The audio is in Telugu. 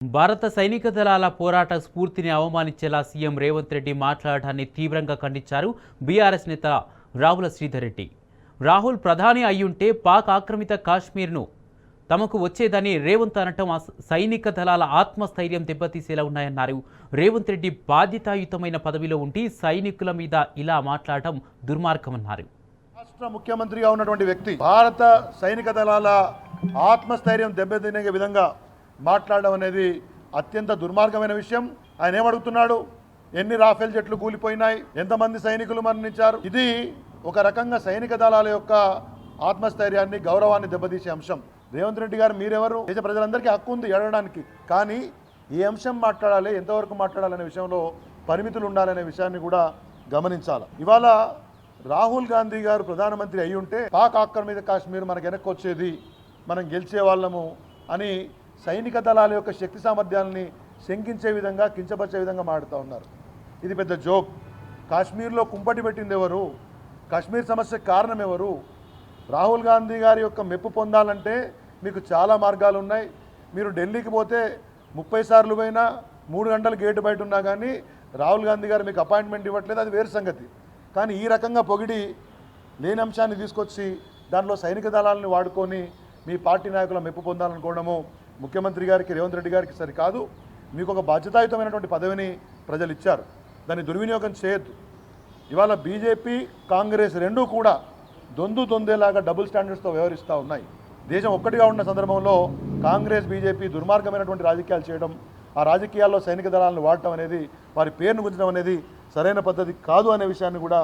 భారత సైనిక దళాల పోరాట స్ఫూర్తిని అవమానించేలా సీఎం రేవంత్ రెడ్డి మాట్లాడటాన్ని తీవ్రంగా ఖండించారు బీఆర్ఎస్ నేత రావుల శ్రీధర్ రెడ్డి. రాహుల్ ప్రధాని అయ్యుంటే పాక్ ఆక్రమిత కాశ్మీర్ను తమకు వచ్చేదని రేవంత్ అనటం సైనిక దళాల ఆత్మస్థైర్యం దెబ్బతీసేలా ఉన్నాయన్నారు. రేవంత్ రెడ్డి బాధ్యతాయుతమైన పదవిలో ఉండి సైనికుల మీద ఇలా మాట్లాడటం దుర్మార్గమన్నారు. రాష్ట్ర ముఖ్యమంత్రిగా ఉన్నటువంటి వ్యక్తి భారత సైనిక దళాల ఆత్మస్థైర్యం దెబ్బతినే విధంగా మాట్లాడడం అనేది అత్యంత దుర్మార్గమైన విషయం. ఆయన ఏమడుగుతున్నాడు? ఎన్ని రాఫెల్ జెట్లు కూలిపోయినాయి, ఎంతమంది సైనికులు మరణించారు? ఇది ఒక రకంగా సైనిక దళాల యొక్క ఆత్మస్థైర్యాన్ని, గౌరవాన్ని దెబ్బతీసే అంశం. రేవంత్ రెడ్డి గారు మీరెవరు? దేశ ప్రజలందరికీ హక్కు ఉంది ఏడవడానికి, కానీ ఏ అంశం మాట్లాడాలి, ఎంతవరకు మాట్లాడాలనే విషయంలో పరిమితులు ఉండాలనే విషయాన్ని కూడా గమనించాలి. ఇవాళ రాహుల్ గాంధీ గారు ప్రధానమంత్రి అయి ఉంటే పాక్ ఆక్రమిత కాశ్మీర్ మనకు వెనక్కి వచ్చేది, మనం గెలిచే వాళ్ళము అని సైనిక దళాల యొక్క శక్తి సామర్థ్యాలని శంకించే విధంగా, కించపరిచే విధంగా మాట్లాడుతూ ఉన్నారు. ఇది పెద్ద జోక్. కాశ్మీర్లో కుంపటి పెట్టింది ఎవరు? కాశ్మీర్ సమస్యకు కారణం ఎవరు? రాహుల్ గాంధీ గారి యొక్క మెప్పు పొందాలంటే మీకు చాలా మార్గాలు ఉన్నాయి. మీరు ఢిల్లీకి పోతే 30 సార్లు పోయినా 3 గంటలు గేటు బయట ఉన్నా కానీ రాహుల్ గాంధీ గారు మీకు అపాయింట్మెంట్ ఇవ్వట్లేదు, అది వేరు సంగతి. కానీ ఈ రకంగా పొగిడి లేని అంశాన్ని తీసుకొచ్చి దానిలో సైనిక దళాలను వాడుకొని మీ పార్టీ నాయకుల మెప్పు పొందాలనుకోవడము ముఖ్యమంత్రి గారికి, రేవంత్ రెడ్డి గారికి సరికాదు. మీకు ఒక బాధ్యతాయుతమైనటువంటి పదవిని ప్రజలు ఇచ్చారు, దాన్ని దుర్వినియోగం చేయొద్దు. ఇవాళ బీజేపీ, కాంగ్రెస్ రెండూ కూడా దొందేలాగా డబుల్ స్టాండర్డ్స్తో వ్యవహరిస్తూ ఉన్నాయి. దేశం ఒక్కటిగా ఉన్న సందర్భంలో కాంగ్రెస్, బీజేపీ దుర్మార్గమైనటువంటి రాజకీయాలు చేయడం, ఆ రాజకీయాల్లో సైనిక దళాలను వాడటం అనేది, వారి పేరును గుంచడం అనేది సరైన పద్ధతి కాదు అనే విషయాన్ని కూడా